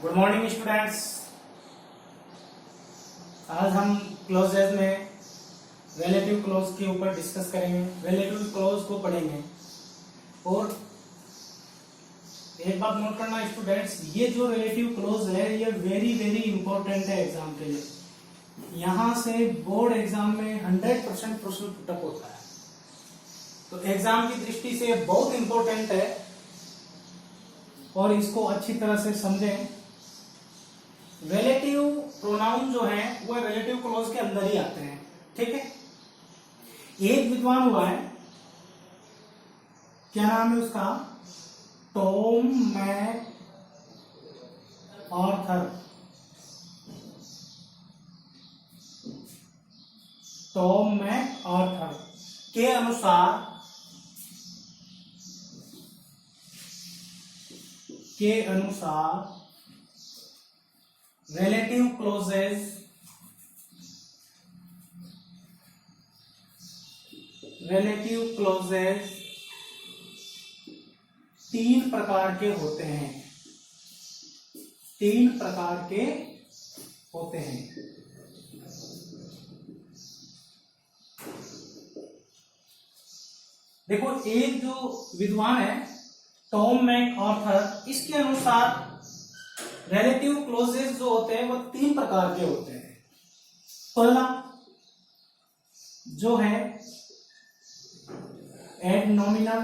Good morning students. आज हम closes में रिलेटिव क्लोज के ऊपर डिस्कस करेंगे, रिलेटिव क्लोज को पढ़ेंगे। और एक बात नोट करना स्टूडेंट्स, ये जो रिलेटिव क्लोज है ये वेरी वेरी इंपॉर्टेंट है एग्जाम के लिए। यहाँ से बोर्ड एग्जाम में 100% प्रश्न पुटअप होता है, तो एग्जाम की दृष्टि से बहुत इंपॉर्टेंट है और इसको अच्छी तरह से समझें। रिलेटिव प्रोनाउन जो है वो रिलेटिव क्लोज के अंदर ही आते हैं, ठीक है। एक विद्वान हुआ है, क्या नाम है उसका, Tom MacArthur. Tom MacArthur के अनुसार रिलेटिव क्लोजेज तीन प्रकार के होते हैं। देखो, एक जो विद्वान है टॉम मैक आर्थर, इसके अनुसार रिलेटिव क्लोजेस जो होते हैं वो तीन प्रकार के होते हैं। पहला जो है एडनॉमिनल,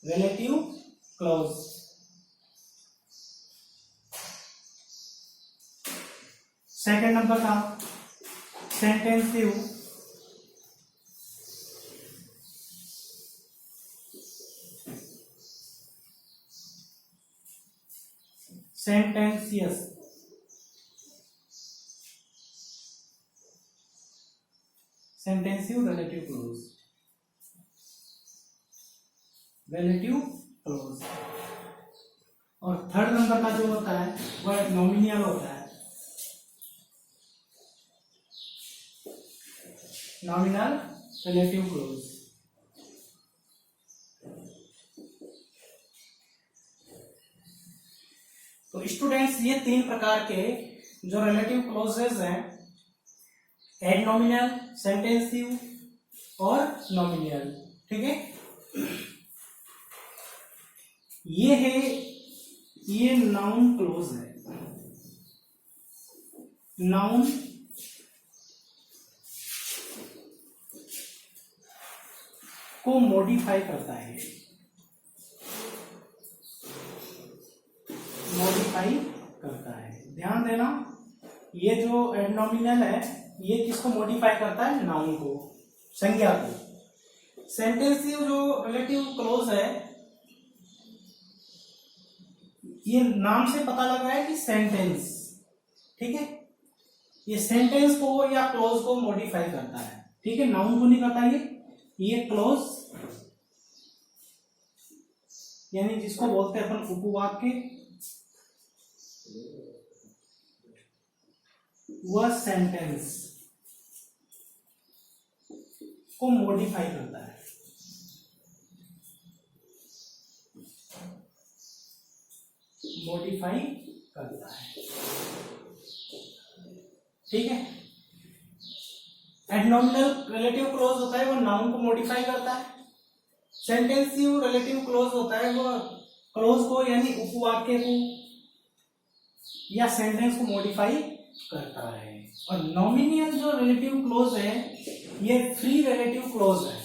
रिलेटिव क्लोज, सेकेंड नंबर का सेंटेंसिव, सेंटेंसियस, सेंटेंसिव रिलेटिव क्लोज, और थर्ड नंबर का जो होता है वह नॉमिनियल होता है, नॉमिनल रिलेटिव क्लोज। तो स्टूडेंट्स, ये तीन प्रकार के जो रिलेटिव क्लोजेस हैं, एडनॉमिनल, सेंटेंसिव और नॉमिनल, ठीक है। ये नाउन क्लोज है। नाउन को मॉडिफाई करता है, ध्यान देना। ये जो एडनॉमिनल है ये किसको मॉडिफाई करता है, नाउन को, संज्ञा को। सेंटेंसिव जो रिलेटिव क्लोज है, ये नाम से पता लग रहा है कि सेंटेंस, ठीक है, ये सेंटेंस को या क्लोज को मॉडिफाई करता है, ठीक है, नाउन को नहीं करता। ये क्लोज यानी जिसको बोलते हैं अपन उपवाक्य, वह सेंटेंस को मॉडिफाई करता है। ठीक है। एडनॉमिनल रिलेटिव क्लोज होता है वो नाउन को मॉडिफाई करता है। सेंटेंसिव रिलेटिव क्लोज होता है वो क्लोज को यानी उपवाक्य को या सेंटेंस को मॉडिफाई करता है। और नॉमिनियल जो रिलेटिव क्लोज है ये फ्री रिलेटिव क्लोज है,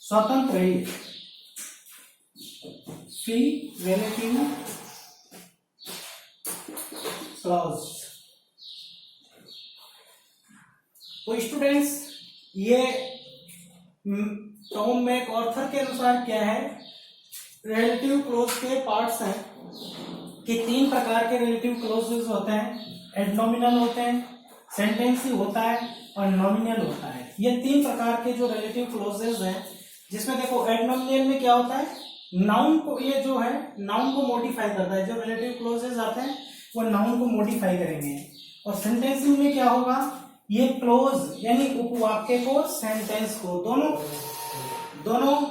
स्वतंत्र है, फ्री रिलेटिव क्लोज। तो स्टूडेंट्स, ये टॉम मैक आर्थर के अनुसार क्या है, रिलेटिव क्लोज के पार्ट्स हैं कि तीन प्रकार के रिलेटिव क्लोजेस होते हैं। एडनॉमिनल होते हैं, सेंटेंसिव होता है और नॉमिनल होता है। ये तीन प्रकार के जो रिलेटिव क्लोजेस हैं जिसमें देखो एडनोमिनियल में क्या होता है, नाउन को, ये जो है नाउन को मॉडिफाई करता है, जो रिलेटिव क्लोजेस आते हैं वो नाउन को मॉडिफाई करेंगे। और सेंटेंसिंग में क्या होगा, ये क्लोज यानी उपवाक्य को, सेंटेंस को, दोनों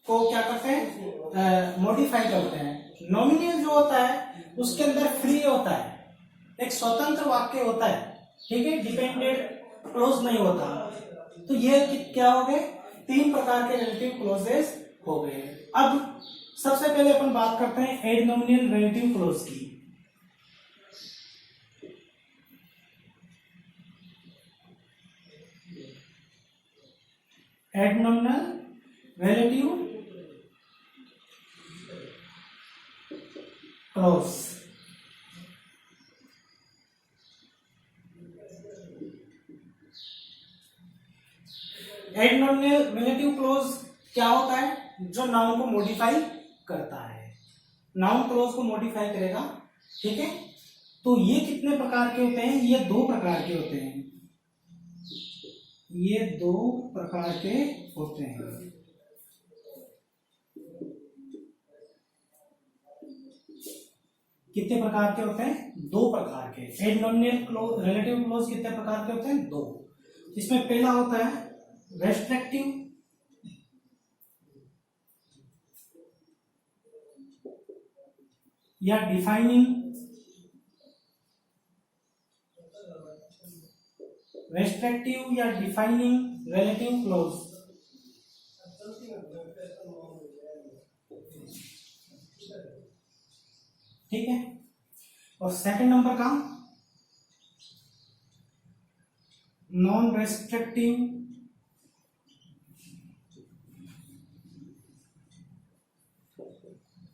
को क्या करते हैं, मॉडिफाई करते हैं। नॉमिनल जो होता है उसके अंदर फ्री होता है, एक स्वतंत्र वाक्य होता है, ठीक है, डिपेंडेंट क्लोज नहीं होता। तो ये क्या हो गए, 3 प्रकार के रिलेटिव क्लोजेस हो गए। अब सबसे पहले अपन बात करते हैं एडनोमिनल रिलेटिव क्लोज की। एडनोमिनल रिलेटिव क्लोज। एडनोमिनल रिलेटिव क्लोज क्या होता है, जो नाउन को मॉडिफाई करता है, नाउन क्लोज को मॉडिफाई करेगा, ठीक है। तो ये कितने प्रकार के होते हैं, ये 2 प्रकार के होते हैं, ये 2 प्रकार के होते हैं। कितने प्रकार के होते हैं, 2 प्रकार के। एडनोमिनल क्लोज, रिलेटिव क्लोज कितने प्रकार के होते हैं, 2। इसमें पहला होता है रेस्ट्रिक्टिव, या डिफाइनिंग, रेस्ट्रिक्टिव या डिफाइनिंग रिलेटिव क्लोज। ठीक है। और सेकंड नंबर का नॉन रेस्ट्रिक्टिव,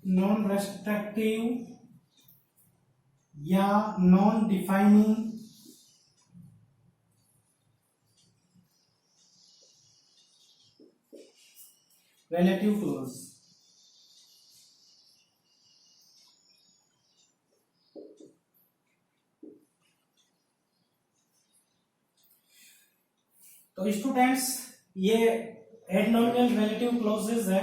नॉन रेस्ट्रिक्टिव या नॉन डिफाइनिंग रिलेटिव क्लोज। तो स्टूडेंट्स, ये एडनोमिनल रिलेटिव क्लोजेस है।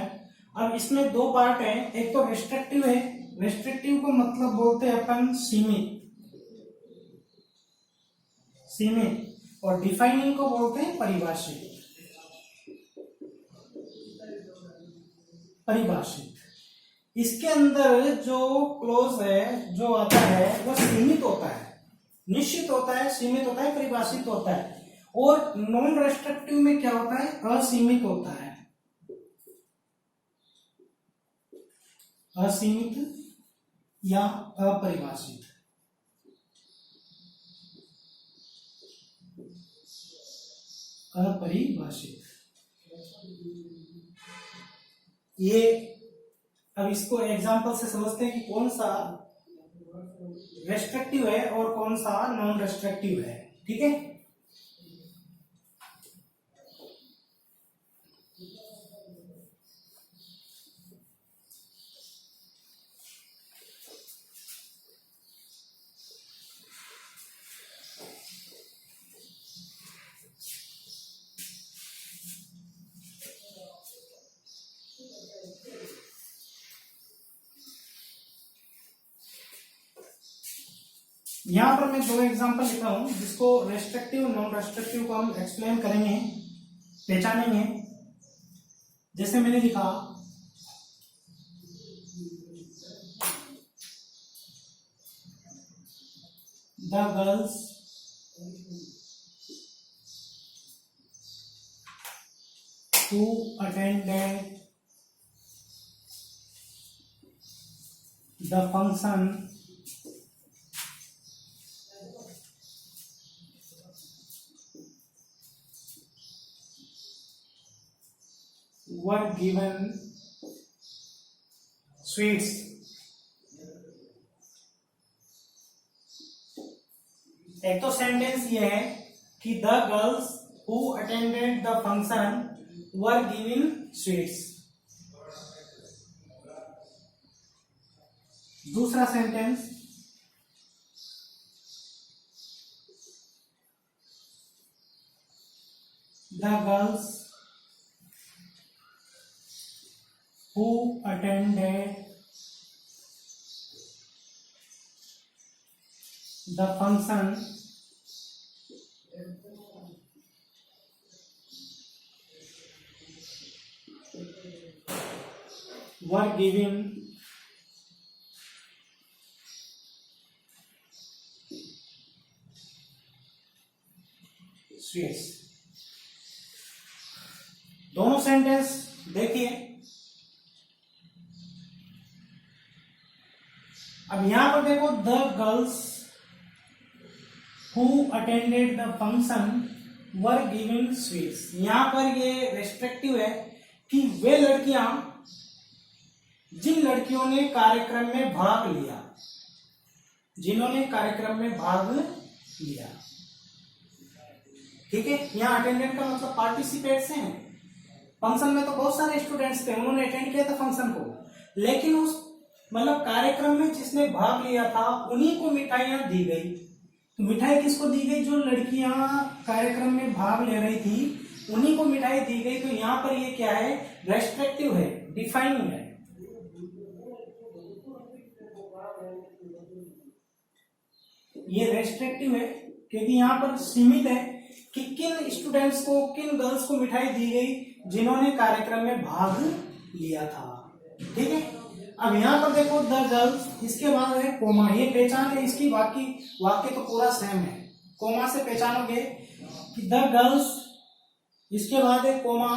अब इसमें 2 पार्ट है, एक तो रेस्ट्रिक्टिव है, रेस्ट्रिक्टिव को मतलब बोलते हैं अपन सीमित, और डिफाइनिंग को बोलते हैं परिभाषित। इसके अंदर जो क्लोज है, जो आता है वो सीमित होता है, निश्चित होता है, सीमित होता है, परिभाषित होता है। और नॉन रेस्ट्रिक्टिव में क्या होता है, असीमित होता है, असीमित या अपरिभाषित। ये अब इसको एग्जांपल से समझते हैं कि कौन सा रेस्ट्रिक्टिव है और कौन सा नॉन रेस्ट्रिक्टिव है, ठीक है। यहां पर मैं 2 एग्जांपल लिखा हूं, जिसको रेस्ट्रिक्टिव नॉन रेस्ट्रिक्टिव को हम एक्सप्लेन करेंगे, पहचानेंगे। जैसे मैंने लिखा, the girls who attended the function were given sweets। एक तो सेंटेंस ये है कि the girls who attended the function were given sweets. दूसरा sentence, the girls who attended the function were given sweets। दोनों सेंटेंस देखिए। अब यहां पर देखो, the girls who attended the function were given sweets. यहां पर ये रेस्ट्रिक्टिव है कि वे लड़कियां, जिन लड़कियों ने कार्यक्रम में भाग लिया, जिन्होंने कार्यक्रम में भाग लिया, ठीक है। यहां अटेंडेंट का मतलब पार्टिसिपेट से है। फंक्शन में तो बहुत सारे स्टूडेंट्स थे, उन्होंने अटेंड किया था फंक्शन को, लेकिन उस मतलब कार्यक्रम में जिसने भाग लिया था उन्हीं को मिठाइयां दी गई। तो मिठाई किसको दी गई? जो लड़कियां कार्यक्रम में भाग ले रही थी उन्हीं को मिठाई दी गई। तो यहां पर ये क्या है? रेस्ट्रिक्टिव है, डिफाइनिंग है। ये रेस्ट्रिक्टिव है क्योंकि यहां पर सीमित है कि किन स्टूडेंट्स को, किन गर्ल्स को मिठाई दी गई जिन्होंने कार्यक्रम में भाग लिया था, ठीक है। अब यहां पर देखो, द गर्ल्स, इसके बाद है कोमा। ये पहचान है इसकी, वाक्य तो पूरा सेम है। कोमा से पहचानोगे कि द गर्ल्स, इसके बाद है कोमा,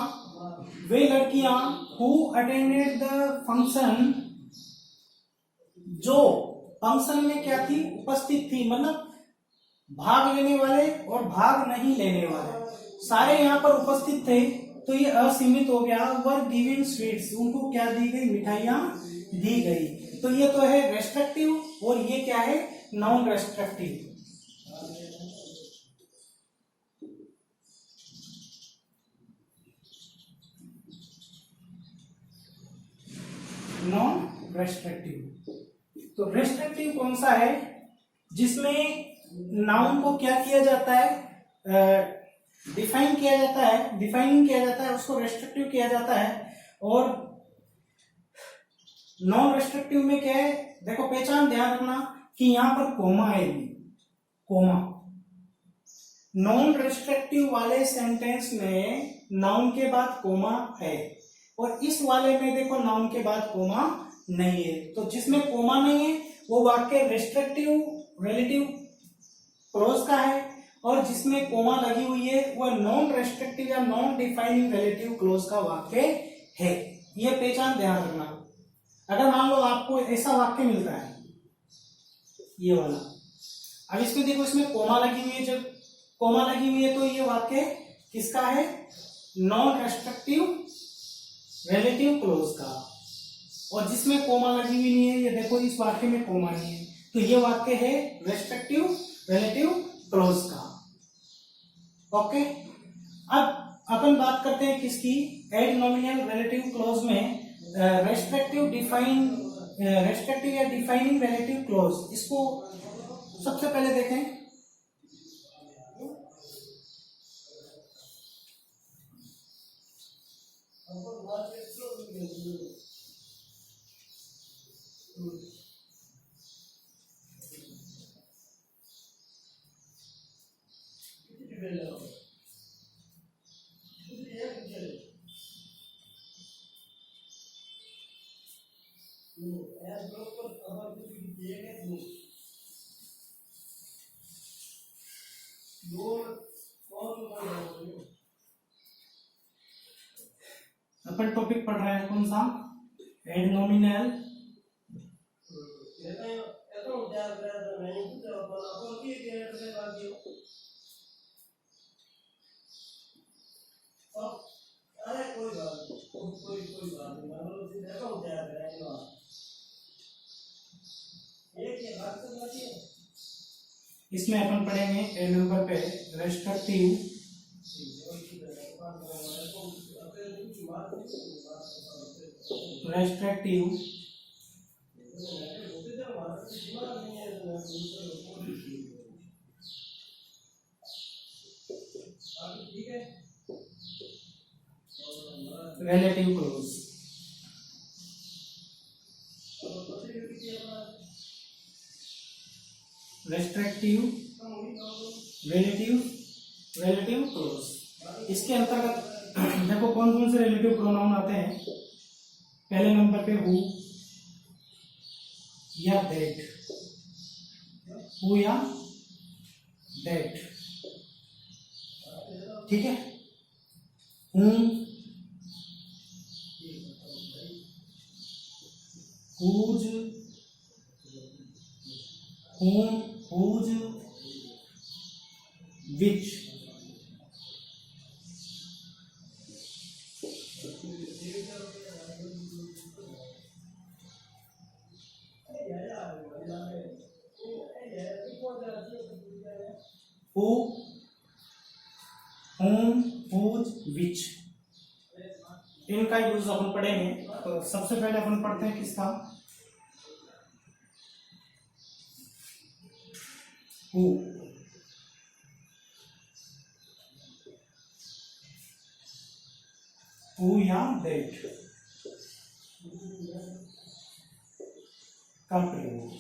वे लड़कियां हु अटेंडेड द फंक्शन, जो फंक्शन में क्या थी? उपस्थित थी। मतलब भाग लेने वाले और भाग नहीं लेने वाले सारे यहां पर उपस्थित थे। तो ये असीमित हो गया। वर गिवन स्वीट्स, उनको क्या दी गई? मिठाइयां दी गई। तो ये तो है रेस्ट्रिक्टिव और ये क्या है? Non restrictive. Non restrictive. तो रेस्ट्रिक्टिव कौन सा है? जिसमें नाउन को क्या किया जाता है? डिफाइन किया जाता है, डिफाइनिंग किया जाता है, उसको रेस्ट्रिक्टिव किया जाता है। और नॉन रेस्ट्रिक्टिव में क्या है? देखो पहचान, ध्यान रखना कि यहां पर कोमा आएगी, कोमा। नॉन रेस्ट्रिक्टिव वाले सेंटेंस में नाउन के बाद कोमा है और इस वाले में देखो नाउन के बाद कोमा नहीं है। तो जिसमें कोमा नहीं है वो वाक्य रेस्ट्रिक्टिव रिलेटिव क्लोज का है, और जिसमें कोमा लगी हुई है वह नॉन रेस्ट्रिक्टिव या नॉन डिफाइनिंग रिलेटिव क्लोज का वाक्य है। यह पहचान ध्यान रखना। अगर मान लो आपको ऐसा वाक्य मिलता है, ये वाला, अब इसमें देखो, इसमें कोमा लगी हुई है। जब कोमा लगी हुई है तो ये वाक्य किसका है? नॉन रेस्ट्रिक्टिव रिलेटिव क्लोज का। और जिसमें कोमा लगी हुई नहीं है, ये देखो इस वाक्य में कोमा नहीं है, तो ये वाक्य है रेस्ट्रिक्टिव रिलेटिव क्लोज का। ओके, अब अपन बात करते हैं किसकी? एडनॉमिनल रिलेटिव क्लोज में रेस्ट्रिक्टिव या डिफाइनिंग रिलेटिव क्लोज। इसको सबसे पहले देखें। अपन टॉपिक पढ़ रहे हैं कौन सा? एडनॉमिनल इसमें अपन पढ़ेंगे ए नंबर पे restrictive relative close. Restrictive, relative close. इसके अंतर्गत देखो कौन कौन से रिलेटिव प्रोनाउन आते हैं। पहले नंबर पे हु या दैट, हु या दैट, ठीक है। whom, whose, whom, whose, which, who, whom, whose, which, इनका यूज अपन पढ़ेंगे। तो सबसे पहले अपन पढ़ते हैं किसका, who। who या that का प्रयोग।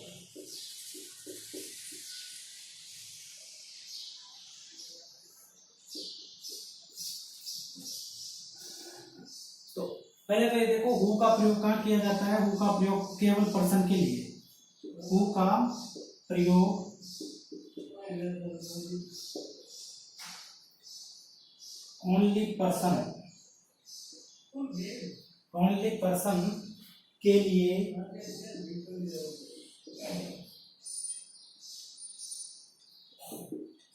तो पहले तो ये देखो हु का प्रयोग कहाँ किया जाता है। हु का प्रयोग केवल पर्सन के लिए। हु का प्रयोग ओनली पर्सन के लिए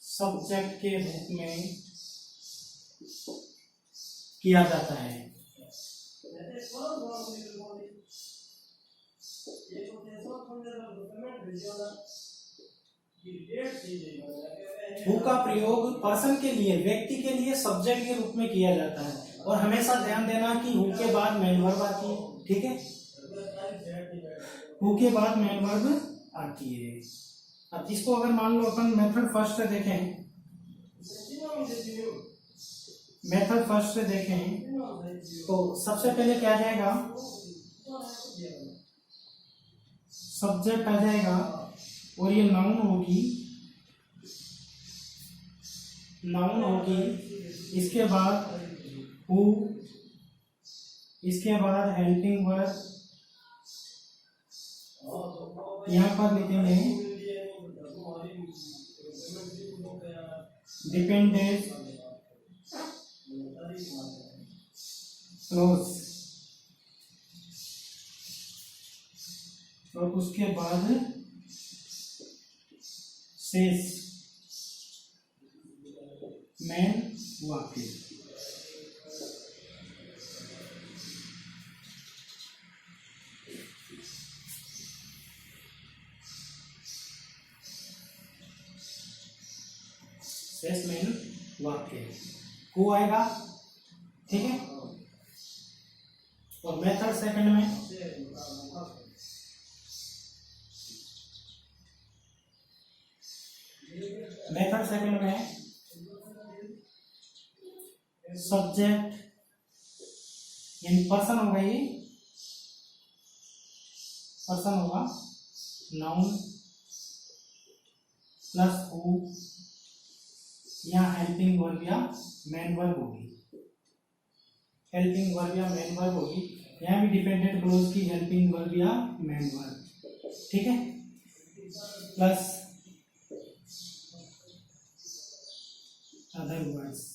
सब्जेक्ट के रूप में किया जाता है। हु का प्रयोग पर्सन के लिए, व्यक्ति के लिए सब्जेक्ट के रूप में किया जाता है। और हमेशा ध्यान देना कि हु के बाद मेन वर्ब आती है, ठीक है। हु के बाद मेन वर्ब आती है। अब इसको अगर मान लो अपन मेथड फर्स्ट से देखें, तो सबसे पहले क्या आ जाएगा, सब्जेक्ट आ जाएगा और ये नाउन होगी। इसके बाद हु, इसके बाद हेल्पिंग वर्ब, यहाँ पर लिखेंगे डिपेंडेंट क्लोज, और उसके बाद शेष मेन वाक्य। शेष मेन वाक्य को आएगा, ठीक है। और मेथड सेकंड में सब्जेक्ट यानी पर्सन होगा, ये पर्सन होगा, नाउन प्लस हु या हेल्पिंग वर्ब या मेन वर्ब होगी। हेल्पिंग वर्ब या मेन वर्ब होगी। यहाँ भी डिपेंडेंट क्लोज की हेल्पिंग वर्ब या मेन वर्ब, ठीक है। प्लस अदर वर्ड्स,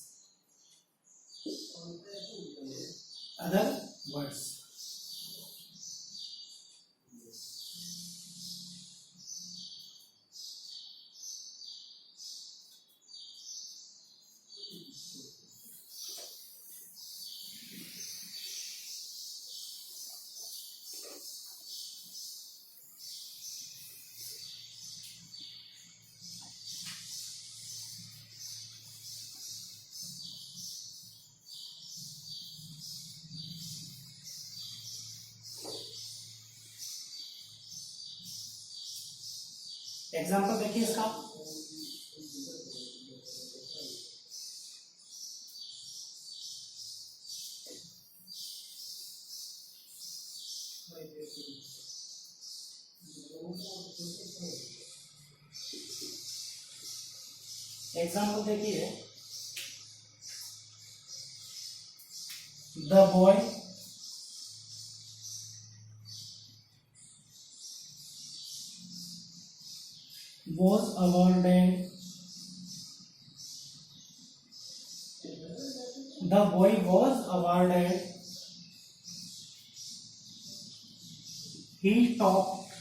एग्जाम्पल देखिए इसका। एग्जाम्पल देखिए, the boy was awarded the boy was awarded he topped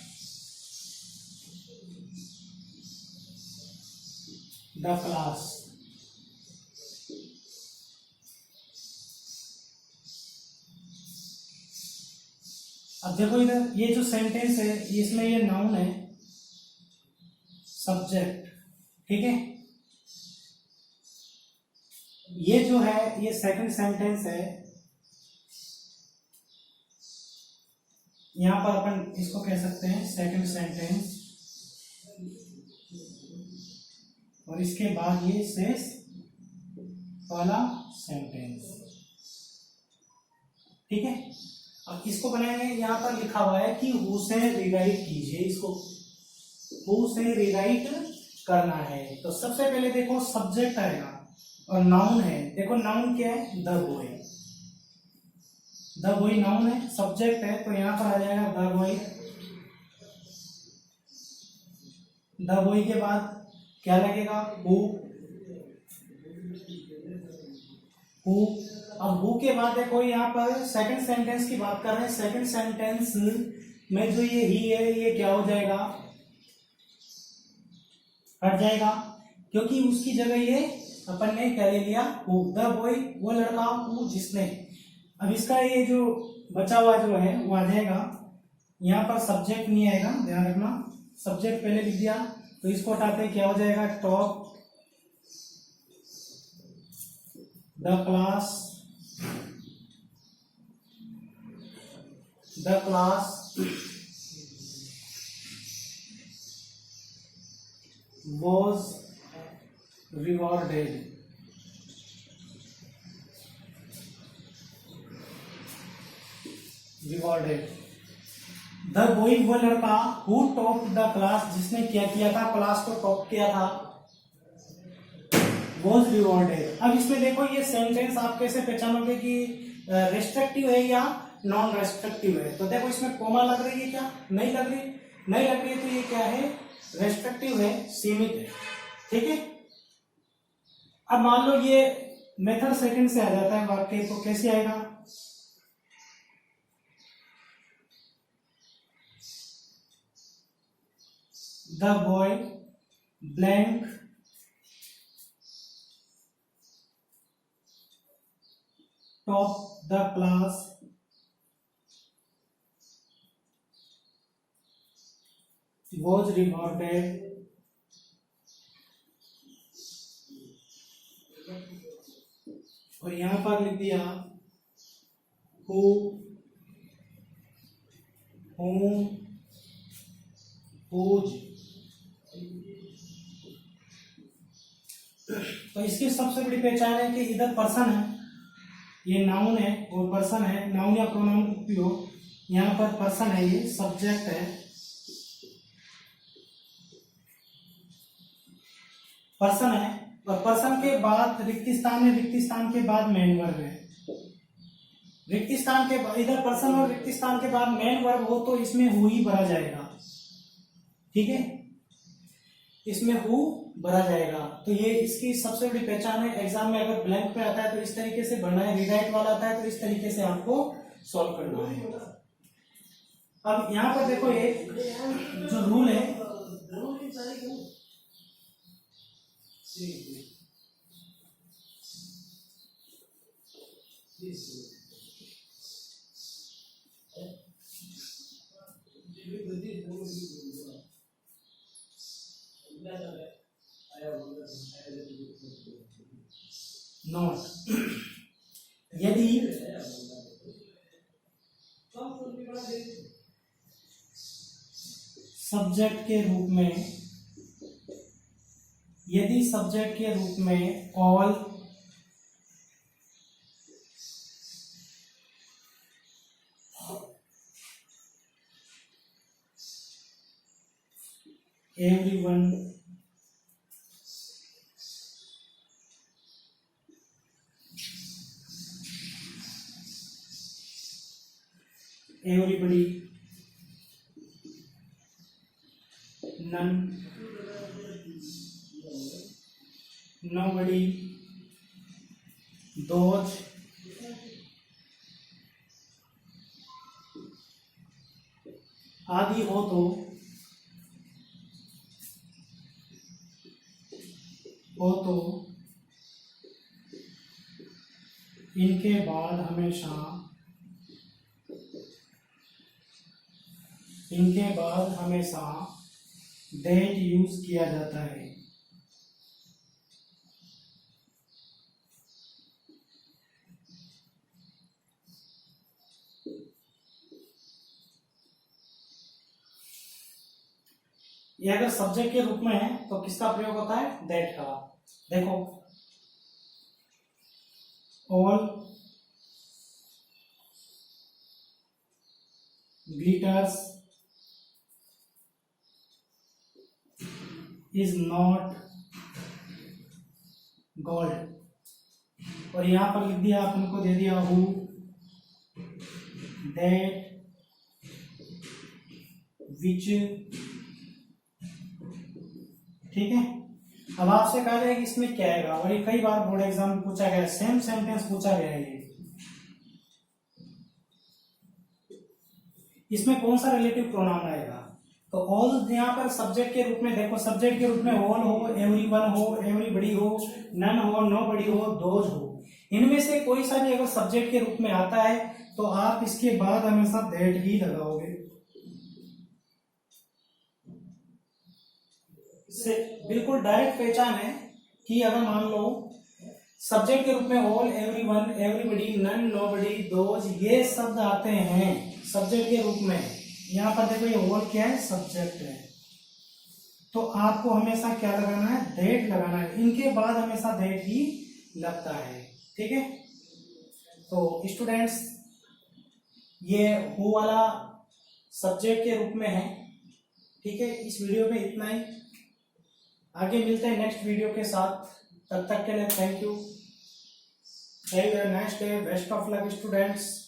the class. अब देखो इधर ये जो सेंटेंस है इसमें ये नाउन है, सब्जेक्ट, ठीक है। ये जो है ये सेकंड सेंटेंस है, यहां पर अपन इसको कह सकते हैं सेकंड सेंटेंस, और इसके बाद ये शेष पहला सेंटेंस, ठीक है। अब इसको बनाएंगे, यहां पर लिखा हुआ है कि हु से रिराइट कीजिए, इसको हु से रिराइट करना है। तो सबसे पहले देखो सब्जेक्ट आएगा और नाउन है, देखो नाउन क्या है, the boy, the boy noun है, सब्जेक्ट है, तो यहां पर आ जाएगा द बॉय। द बॉय के बाद क्या लगेगा, हु, हु। अब हु के बाद देखो यहाँ पर सेकंड सेंटेंस की बात कर रहे हैं, सेकंड सेंटेंस में जो ये ही है ये क्या हो जाएगा, हट जाएगा, क्योंकि उसकी जगह ये अपन ने क्या ले लिया, हु। द बॉय वो लड़का, हु जिसने। अब इसका ये जो बचा हुआ जो है वो आ जाएगा, यहाँ पर सब्जेक्ट नहीं आएगा, ध्यान रखना, सब्जेक्ट पहले लिख दिया, तो इसको हटाते क्या हो जाएगा, top the class, the class was rewarded, rewarded. The boy वो लड़का, हु टॉप द क्लास जिसने क्या किया था, क्लास को टॉप किया था, वॉज रिवॉर्डेड। अब इसमें देखो ये सेंटेंस आप कैसे पहचानोगे कि रेस्ट्रिक्टिव है या नॉन रेस्ट्रिक्टिव है। तो देखो इसमें कोमा लग रही है क्या, नहीं लग रही, नहीं लग रही है, तो ये क्या है, रेस्ट्रिक्टिव है, सीमित है, ठीक है। अब मान लो ये मेथड सेकंड से आ जाता है वाक्य, तो कैसे आएगा, the boy blank top the class was rewarded और यहां पर लिख दिया who, whom, whose। तो इसकी सबसे बड़ी पहचान है कि इधर पर्सन है, ये नाउन है और पर्सन है, नाउन या प्रोनाउन उपयोग, यहाँ पर पर्सन है, ये सब्जेक्ट है, पर्सन है, और पर्सन के बाद रिक्त स्थान है, रिक्त स्थान के बाद मेन वर्ब है, रिक्त स्थान के बाद इधर पर्सन और रिक्त स्थान के बाद मेन वर्ब हो तो इसमें हु ही भरा जाएगा, ठीक है, इसमें हु भरा जाएगा। तो ये इसकी सबसे बड़ी पहचान है। एग्जाम में अगर ब्लैंक पे आता है तो इस तरीके से भरना है, रीराइट वाला आता है तो इस तरीके से आपको सॉल्व करना है। अब यहाँ पर देखो एक जो रूल है, नोट, यदि सब्जेक्ट के रूप में, यदि सब्जेक्ट के रूप में all, everyone, everybody, none, nobody, those, आदि हो तो इनके बाद हमेशा दैट यूज किया जाता है। ये अगर सब्जेक्ट के रूप में है तो किसका प्रयोग होता है? दैट का। देखो, all glitters is not gold, और यहां पर लिख दिया, अपन को दे दिया हु, दैट, विच। ठीक है। अब आपसे कहा जाए कि इसमें क्या आएगा, और ये कई बार बोर्ड एग्जाम में पूछा गया, सेम सेंटेंस पूछा गया है ये। इसमें कौन सा रिलेटिव प्रोनाउन आएगा? तो ऑल यहाँ पर सब्जेक्ट के रूप में, देखो सब्जेक्ट के रूप में ऑल हो, एवरीवन हो, एवरीबडी हो, नन हो, नोबडी हो, दोज हो, इनमें से कोई सा भी अगर सब्जेक्ट के रूप में आता है तो आप इसके बाद हमेशा दैट ही लगाओगे। से बिल्कुल डायरेक्ट पहचान है कि अगर मान लो सब्जेक्ट के रूप में all, everyone, everybody, none, nobody, those, ये शब्द आते हैं सब्जेक्ट के रूप में। यहाँ पर देखो ये ऑल क्या है? सब्जेक्ट है। तो आपको हमेशा क्या लगाना है? दैट लगाना है। इनके बाद हमेशा दैट ही लगता है। ठीक है। तो स्टूडेंट्स, ये हु वाला सब्जेक्ट के रूप में है। ठीक है। इस वीडियो में इतना ही, आगे मिलते हैं नेक्स्ट वीडियो के साथ। तब तक के लिए thank you. Have a nice day, best of luck students.